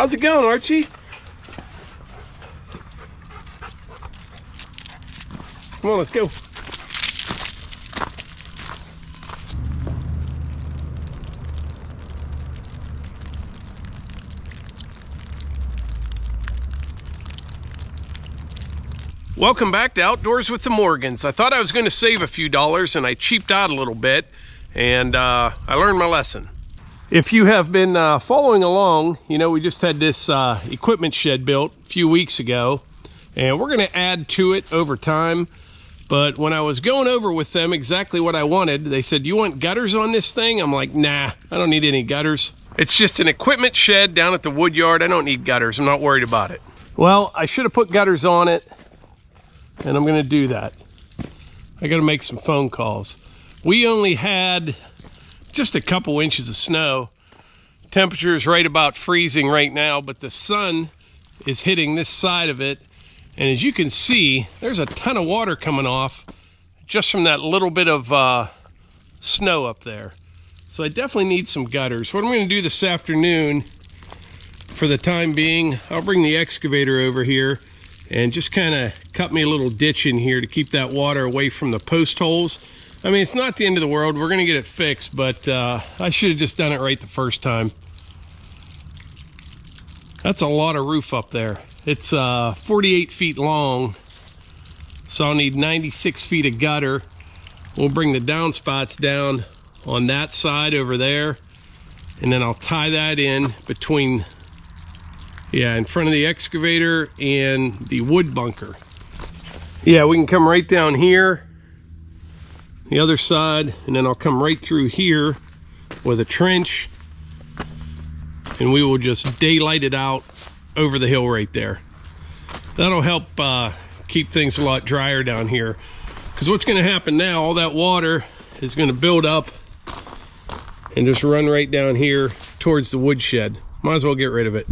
How's it going, Archie? Come on, let's go. Welcome back to Outdoors with the Morgans. I thought I was going to save a few dollars and I cheaped out a little bit, and I learned my lesson. If you have been following along, you know we just had this equipment shed built a few weeks ago, and we're going to add to it over time. But when I was going over with them exactly what I wanted, they said, "You want gutters on this thing?" I'm like, nah, I don't need any gutters. It's just an equipment shed down at the wood yard. I don't need gutters. I'm not worried about it. Well, I should have put gutters on it, and I'm going to do that. I got to make some phone calls. We only had just a couple inches of snow. Temperature is right about freezing right now, but the sun is hitting this side of it. And as you can see, there's a ton of water coming off just from that little bit of snow up there. So I definitely need some gutters. What I'm going to do this afternoon, for the time being, I'll bring the excavator over here and just kind of cut me a little ditch in here to keep that water away from the post holes. I mean, it's not the end of the world. We're going to get it fixed, but I should have just done it right the first time. That's a lot of roof up there. It's 48 feet long, so I'll need 96 feet of gutter. We'll bring the downspouts down on that side over there, and then I'll tie that in between, in front of the excavator and the wood bunker. Yeah, we can come right down here, the other side, and then I'll come right through here with a trench, and we will just daylight it out over the hill right there. That'll help keep things a lot drier down here, because what's going to happen now, all that water is going to build up and just run right down here towards the woodshed. Might as well get rid of it.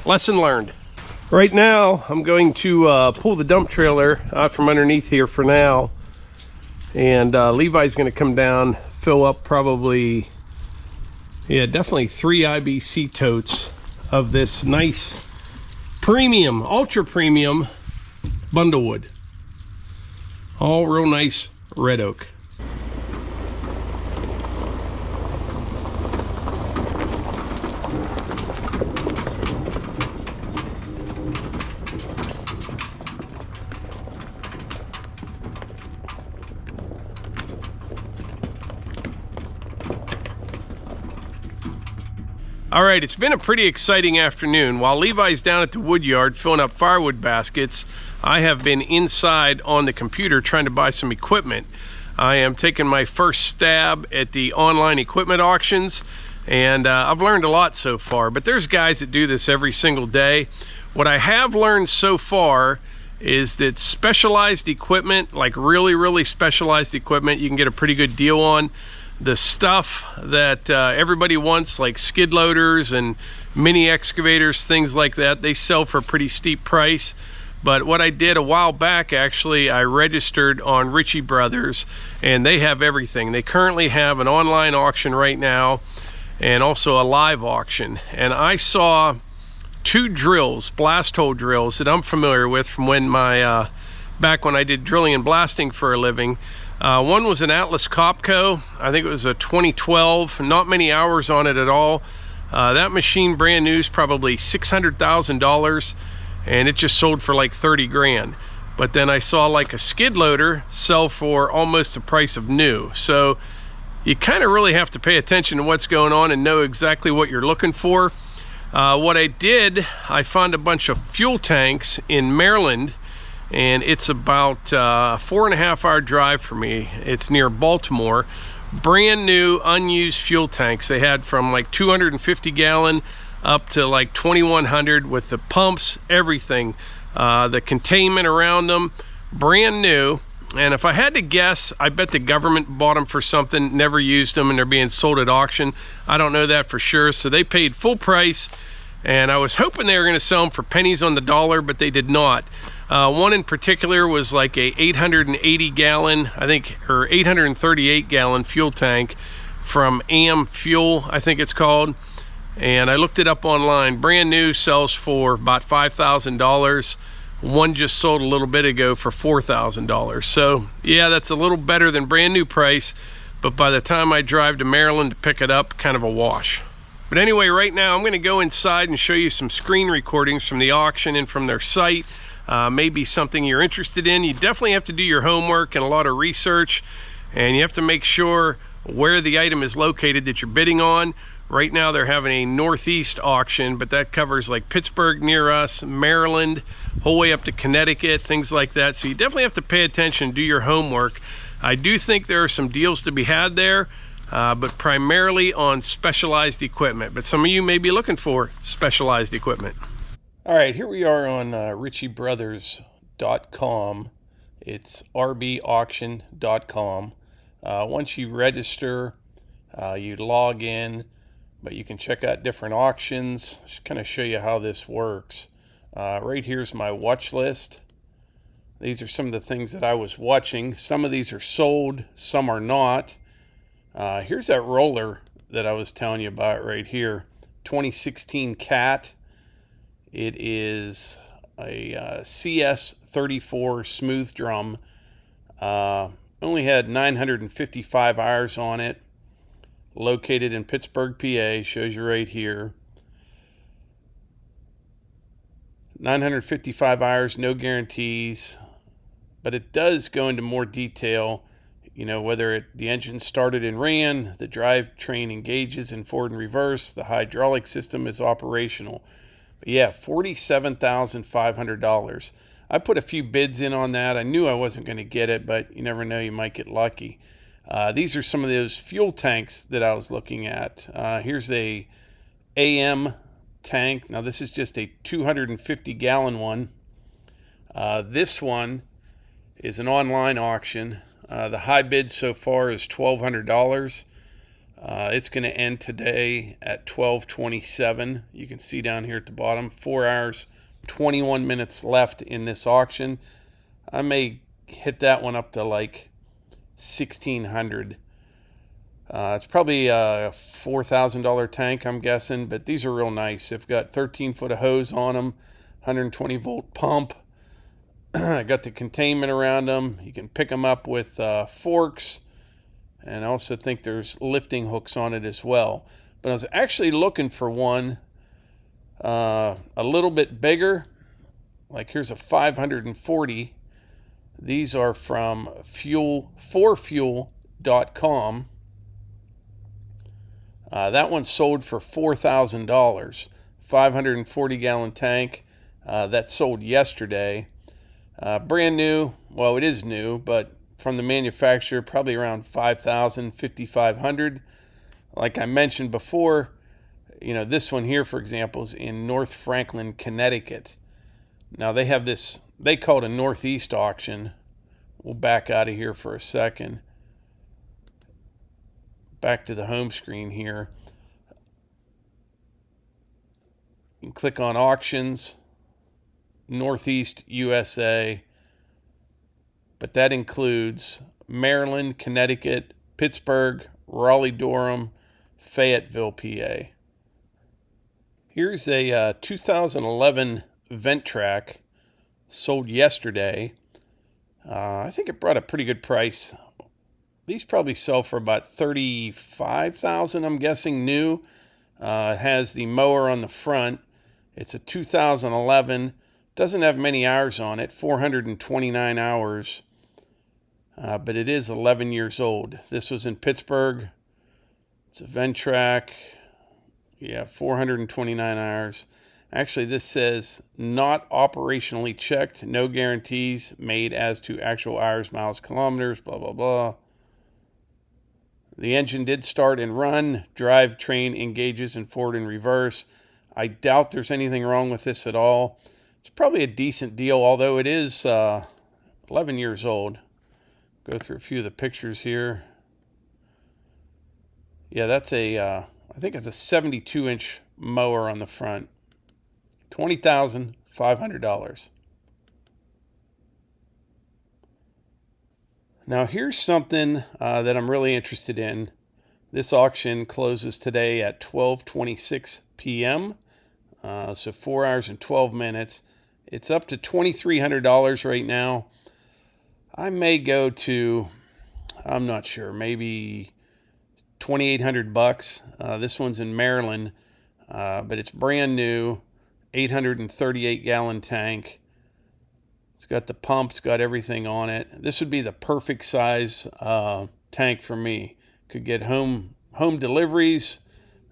Lesson learned. Right now I'm going to pull the dump trailer out from underneath here for now, and Levi's going to come down, fill up probably, definitely 3 IBC totes of this nice premium, ultra premium bundle wood. All real nice red oak. All right, it's been a pretty exciting afternoon. While Levi's down at the wood yard filling up firewood baskets, I have been inside on the computer trying to buy some equipment. I am taking my first stab at the online equipment auctions, and I've learned a lot so far, but there's guys that do this every single day. What I have learned so far is that specialized equipment, like really specialized equipment, you can get a pretty good deal on. The stuff that everybody wants, like skid loaders and mini excavators, things like that, they sell for a pretty steep price. But what I did a while back, actually, I registered on Ritchie Brothers, and they have everything. They currently have an online auction right now and also a live auction. And I saw 2 drills, blast hole drills, that I'm familiar with from when my back when I did drilling and blasting for a living. One was an Atlas Copco. I think it was a 2012, not many hours on it at all. That machine, brand new, is probably $600,000, and it just sold for like 30 grand. But then I saw like a skid loader sell for almost the price of new. So you kind of really have to pay attention to what's going on and know exactly what you're looking for. What I did, I found a bunch of fuel tanks in Maryland, and it's about 4.5 hour drive for me. It's near Baltimore. Brand new unused fuel tanks. They had from like 250 gallon up to like 2100 with the pumps, everything, the containment around them, brand new. And if I had to guess, I bet the government bought them for something, never used them, and they're being sold at auction. I don't know that for sure. So they paid full price, and I was hoping they were going to sell them for pennies on the dollar, but they did not. One in particular was like a 880 gallon, I think, or 838 gallon fuel tank from AM Fuel, I think it's called. and I looked it up online. Brand new sells for about $5,000. One just sold a little bit ago for $4,000. So yeah, that's a little better than brand new price, but by the time I drive to Maryland to pick it up, kind of a wash. But anyway, right now I'm going to go inside and show you some screen recordings from the auction and from their site. Maybe something you're interested in. You definitely have to do your homework and a lot of research, and you have to make sure where the item is located that you're bidding on. Right now they're having a northeast auction, but that covers like Pittsburgh near us, Maryland, whole way up to Connecticut, things like that. So you definitely have to pay attention, do your homework. I do think there are some deals to be had there, but primarily on specialized equipment. But some of you may be looking for specialized equipment. All right, here we are on RichieBrothers.com. It's rbauction.com. Once you register, you log in, but you can check out different auctions. Just kind of show you how this works. Right here's my watch list. These are some of the things that I was watching. Some of these are sold, some are not. Here's that roller that I was telling you about right here. 2016 Cat. It is a CS34 smooth drum. Only had 955 hours on it. Located in Pittsburgh, PA. Shows you right here. 955 hours, no guarantees. But it does go into more detail. You know, whether the engine started and ran, the drivetrain engages in forward and reverse, the hydraulic system is operational. But yeah, $47,500. I put a few bids in on that. I knew I wasn't going to get it, but you never know, you might get lucky. These are some of those fuel tanks that I was looking at. Here's a AM tank. Now this is just a 250-gallon one. This one is an online auction. The high bid so far is $1,200. It's going to end today at 12:27. You can see down here at the bottom, 4 hours, 21 minutes left in this auction. I may hit that one up to like $1,600. It's probably a $4,000 tank, I'm guessing, but these are real nice. They've got 13 foot of hose on them, 120 volt pump. I got the containment around them. You can pick them up with forks, and I also think there's lifting hooks on it as well. But I was actually looking for one a little bit bigger. Like here's a 540. These are from forfuel.com. That one sold for $4,000. 540-gallon tank. That sold yesterday. Brand new. Well, it is new, but from the manufacturer, probably around $5,000, $5,500. Like I mentioned before, you know, this one here, for example, is in North Franklin, Connecticut. Now they have this, they call it a Northeast auction. We'll back out of here for a second. Back to the home screen here. You can click on auctions, Northeast USA, but that includes Maryland, Connecticut, Pittsburgh, Raleigh-Durham, Fayetteville, PA. Here's a 2011 Ventrac, sold yesterday. I think it brought a pretty good price. These probably sell for about $35,000, I'm guessing, new. It has the mower on the front. It's a 2011. Doesn't have many hours on it, 429 hours. But it is 11 years old. This was in Pittsburgh. It's a Ventrac. Yeah, 429 hours. Actually, this says not operationally checked, no guarantees made as to actual hours, miles, kilometers, blah, blah, blah. The engine did start and run. Drivetrain engages in forward and reverse. I doubt there's anything wrong with this at all. It's probably a decent deal, although it is 11 years old. Go through a few of the pictures here. Yeah, that's a, I think it's a 72-inch mower on the front. $20,500. Now here's something that I'm really interested in. This auction closes today at 12:26 p.m. So 4 hours and 12 minutes. It's up to $2,300 right now. I may go to, I'm not sure, maybe $2,800. This one's in Maryland, but it's brand new, 838-gallon tank. It's got the pumps, got everything on it. This would be the perfect size tank for me. Could get home deliveries.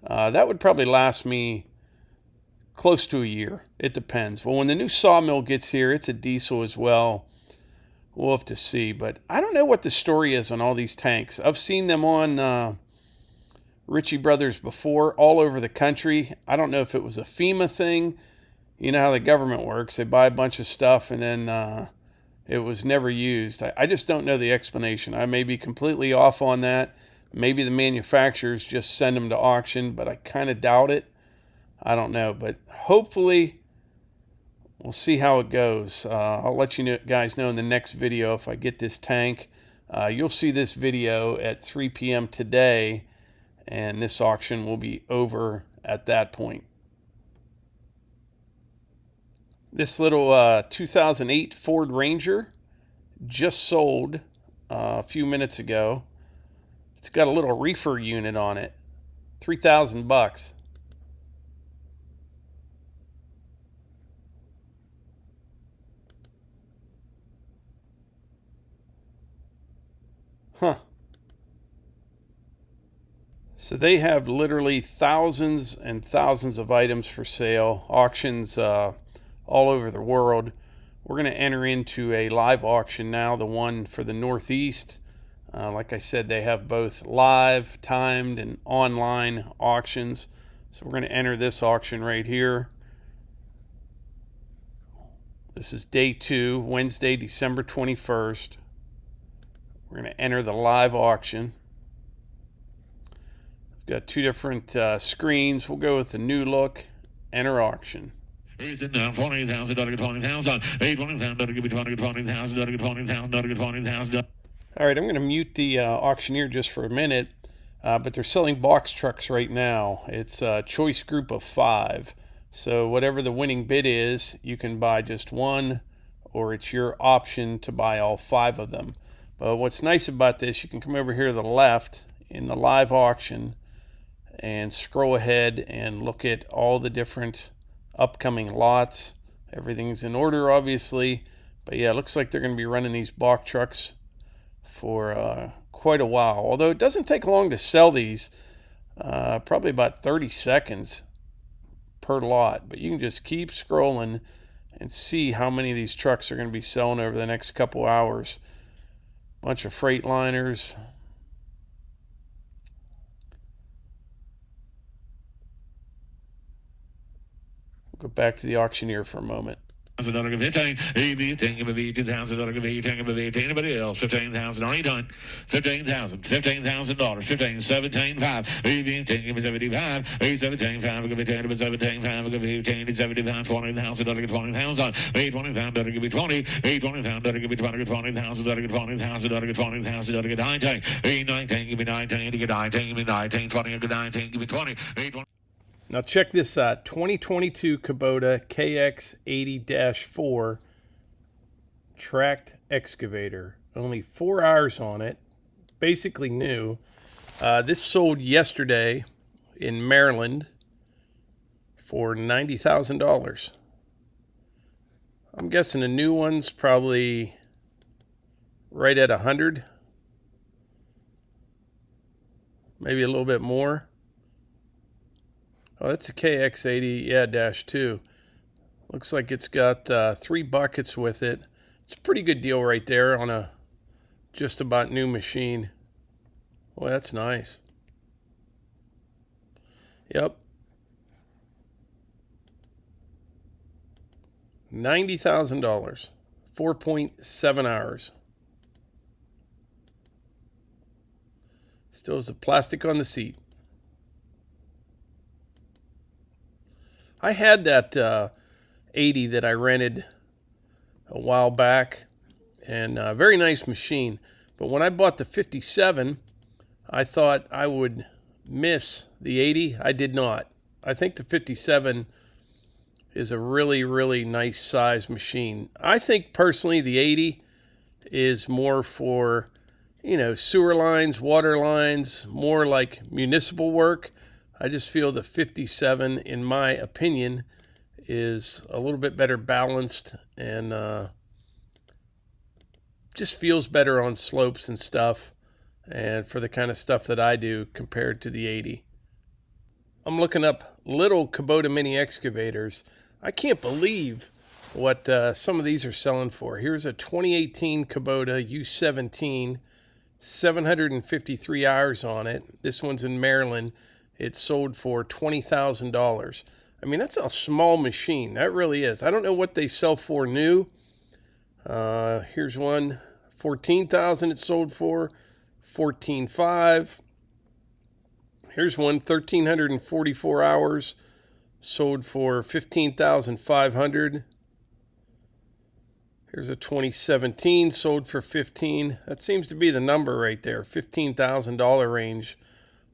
That would probably last me close to a year. It depends. Well, when the new Sawmill gets here, it's a diesel as well. We'll have to see. But I don't know what the story is on all these tanks. I've seen them on Ritchie Brothers before, all over the country. I don't know if it was a FEMA thing. You know how the government works. They buy a bunch of stuff and then it was never used. I just don't know the explanation. I may be completely off on that. Maybe the manufacturers just send them to auction, but I kind of doubt it. I don't know, but hopefully we'll see how it goes. I'll let you guys know in the next video if I get this tank. You'll see this video at 3 p.m. today, and this auction will be over at that point. This little 2008 Ford Ranger just sold a few minutes ago. It's got a little reefer unit on it, $3,000. Huh. So they have literally thousands and thousands of items for sale, auctions all over the world. We're going to enter into a live auction now, the one for the Northeast. Like I said, they have both live, timed, and online auctions. So we're going to enter this auction right here. This is day 2, Wednesday, December 21st. We're going to enter the live auction. I've got 2 different screens. We'll go with the new look, enter auction. Is it now $20,000, $20,000, $20,000, give me $20,000, $20,000. All right, I'm going to mute the auctioneer just for a minute, but they're selling box trucks right now. It's a choice group of 5. So whatever the winning bid is, you can buy just one, or it's your option to buy all 5 of them. But what's nice about this, you can come over here to the left in the live auction and scroll ahead and look at all the different upcoming lots. Everything's in order, obviously. But yeah, it looks like they're going to be running these box trucks for quite a while. Although it doesn't take long to sell these, probably about 30 seconds per lot. But you can just keep scrolling and see how many of these trucks are going to be selling over the next couple hours. Bunch of Freightliners. We'll go back to the auctioneer for a moment. $15,000 anybody else? $15,000. Are you done? $15,000. $15,000. 15, 17, 5. 15, 75. 17, 5. Give me 10. 17, 5. Give me 15, 75. $20,000. $20,000. $20,000. Give me 20. $20,000. Give me 20. $20,000. $20,000. $20,000. Get 19. 19. Give me 19. Get 19. Give me 19. 20. Get 19. Give me 20. Now check this 2022 Kubota KX80-4 tracked excavator. Only 4 hours on it. Basically new. This sold yesterday in Maryland for $90,000. I'm guessing a new one's probably right at 100. Maybe a little bit more. Oh, that's a KX80, yeah, -2. Looks like it's got 3 buckets with it. It's a pretty good deal right there on a just about new machine. Well, that's nice. Yep. $90,000. 4.7 hours. Still has the plastic on the seat. I had that 80 that I rented a while back, and a very nice machine. But when I bought the 57, I thought I would miss the 80. I did not. I think the 57 is a really, really nice size machine. I think personally the 80 is more for, sewer lines, water lines, more like municipal work. I just feel the 57, in my opinion, is a little bit better balanced and just feels better on slopes and stuff, and for the kind of stuff that I do compared to the 80. I'm looking up little Kubota mini excavators. I can't believe what some of these are selling for. Here's a 2018 Kubota U17, 753 hours on it. This one's in Maryland. It sold for $20,000. I mean, that's a small machine. That really is. I don't know what they sell for new. Here's one, $14,000 it sold for, $14,500. Here's one, 1,344 hours, sold for $15,500. Here's a 2017, sold for $15,000. That seems to be the number right there, $15,000 range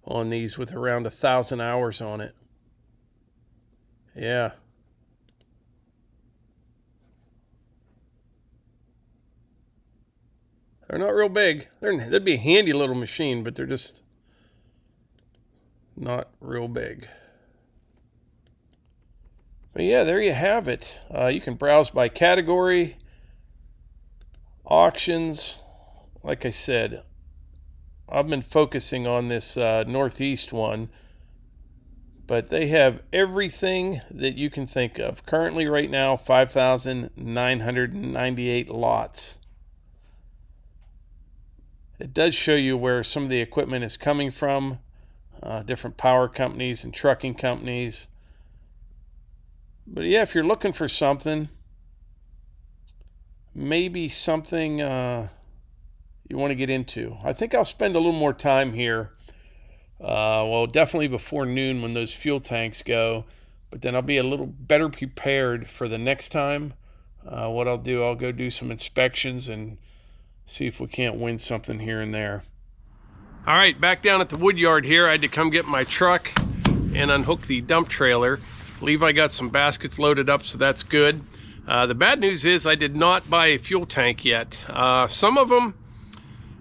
on these with around 1,000 hours on it. Yeah. They're not real big. That'd be a handy little machine, but they're just not real big. But yeah, there you have it. You can browse by category, auctions. Like I said, I've been focusing on this Northeast one, but they have everything that you can think of. Currently, right now, 5,998 lots. It does show you where some of the equipment is coming from, different power companies and trucking companies. But yeah, if you're looking for something, maybe something you want to get into, I think I'll spend a little more time here. Well, definitely before noon when those fuel tanks go, but then I'll be a little better prepared for the next time. What I'll do, I'll go do some inspections and see if we can't win something here and there. All right, back down at the wood yard here. I had to come get my truck and unhook the dump trailer. Levi got some baskets loaded up, so that's good. The bad news is I did not buy a fuel tank yet. Some of them,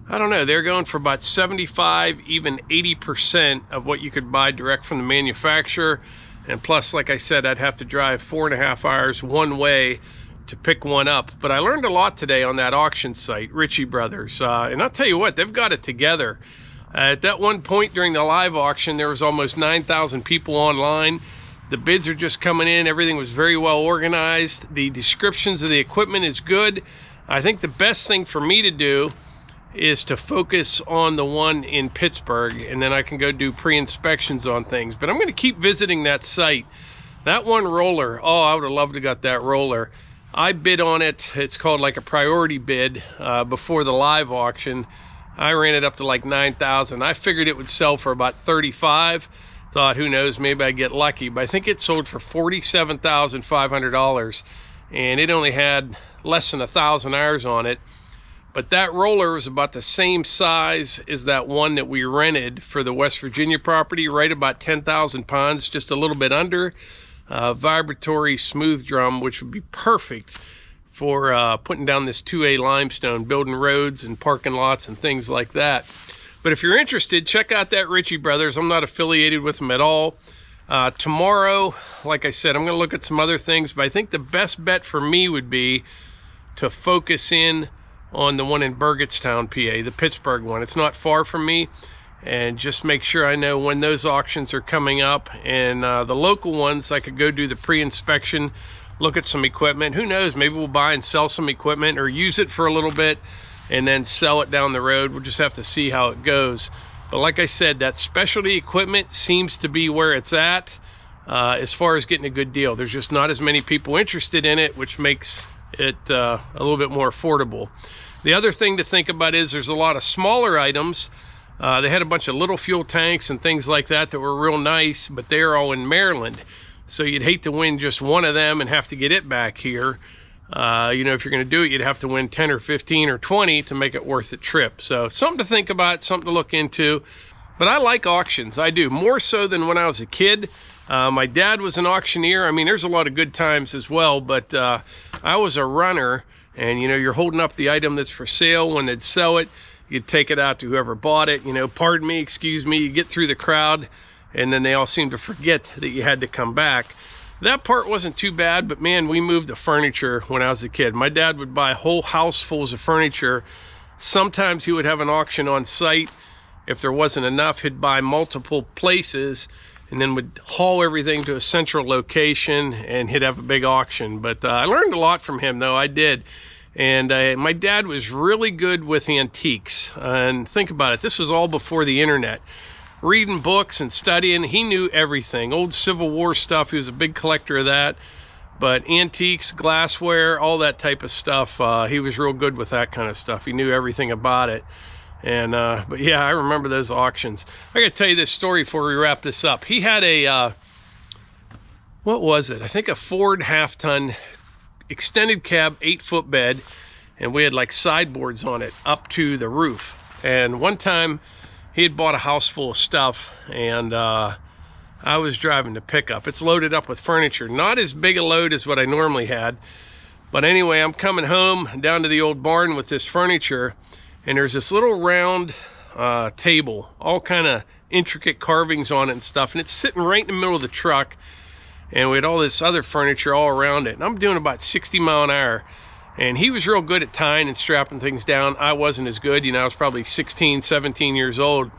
I don't know, they're going for about 75, even 80% of what you could buy direct from the manufacturer. And plus, like I said, I'd have to drive 4.5 hours one way to pick one up. But I learned a lot today on that auction site, Ritchie Brothers. And I'll tell you what, they've got it together. At that one point during the live auction, there was almost 9,000 people online. The bids are just coming in. Everything was very well organized. The descriptions of the equipment is good. I think the best thing for me to do is to focus on the one in Pittsburgh, and then I can go do pre-inspections on things. But I'm going to keep visiting that site. That one roller, oh, I would have loved to have got that roller. I bid on it. It's called like a priority bid before the live auction. I ran it up to like 9,000. I figured it would sell for about 35. Thought, who knows, maybe I'd get lucky. But I think it sold for $47,500, and it only had less than 1,000 hours on it. But that roller was about the same size as that one that we rented for the West Virginia property, right about 10,000 pounds, just a little bit under. Vibratory smooth drum, which would be perfect for putting down this 2A limestone, building roads and parking lots and things like that. But if you're interested, check out that Ritchie Brothers. I'm not affiliated with them at all. Tomorrow, like I said, I'm going to look at some other things, but I think the best bet for me would be to focus in on the one in Burgettstown, PA, the Pittsburgh one. It's not far from me, and just make sure I know when those auctions are coming up. And the local ones, I could go do the pre-inspection, look at some equipment. Who knows, maybe we'll buy and sell some equipment or use it for a little bit and then sell it down the road. We'll just have to see how it goes. But like I said, that specialty equipment seems to be where it's at as far as getting a good deal. There's just not as many people interested in it, which makes it a little bit more affordable. The other thing to think about is there's a lot of smaller items. They had a bunch of little fuel tanks and things like that that were real nice, but they're all in Maryland. So you'd hate to win just one of them and have to get it back here. You know, if you're going to do it, you'd have to win 10 or 15 or 20 to make it worth the trip. So something to think about, something to look into. But I like auctions. I do, more so than when I was a kid. My dad was an auctioneer. I mean, there's a lot of good times as well, but I was a runner, and, you know, you're holding up the item that's for sale. When they'd sell it, you'd take it out to whoever bought it. You know, pardon me, excuse me, you get through the crowd, and then they all seem to forget that you had to come back. That part wasn't too bad, but man, we moved the furniture when I was a kid. My dad would buy whole housefuls of furniture. Sometimes he would have an auction on site. If there wasn't enough, he'd buy multiple places and then would haul everything to a central location, and he'd have a big auction. But I learned a lot from him, though. I did. And my dad was really good with antiques. And think about it, this was all before the internet. Reading books and studying, he knew everything. Old Civil War stuff, he was a big collector of that. But antiques, glassware, all that type of stuff, he was real good with that kind of stuff. He knew everything about it. And but yeah, I remember those auctions. I gotta tell you this story before we wrap this up. He had a what was it? I think a Ford half-ton extended cab 8-foot bed, and we had like sideboards on it up to the roof. And one time he had bought a house full of stuff, and I was driving the pickup. It's loaded up with furniture. Not as big a load as what I normally had. But anyway, I'm coming home down to the old barn with this furniture, and there's this little round table, all kind of intricate carvings on it and stuff, and it's sitting right in the middle of the truck, and we had all this other furniture all around it. And I'm doing about 60 miles an hour. And he was real good at tying and strapping things down. I wasn't as good. You know, I was probably 16, 17 years old.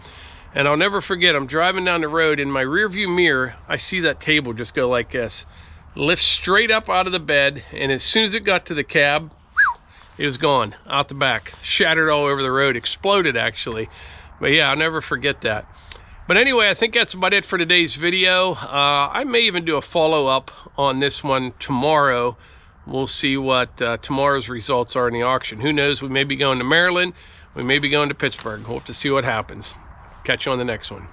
And I'll never forget, I'm driving down the road, in my rearview mirror, I see that table just go like this. Lift straight up out of the bed, and as soon as it got to the cab, it was gone, out the back. Shattered all over the road, exploded actually. But yeah, I'll never forget that. But anyway, I think that's about it for today's video. I may even do a follow-up on this one tomorrow. We'll see what tomorrow's results are in the auction. Who knows? We may be going to Maryland. We may be going to Pittsburgh. We'll have to see what happens. Catch you on the next one.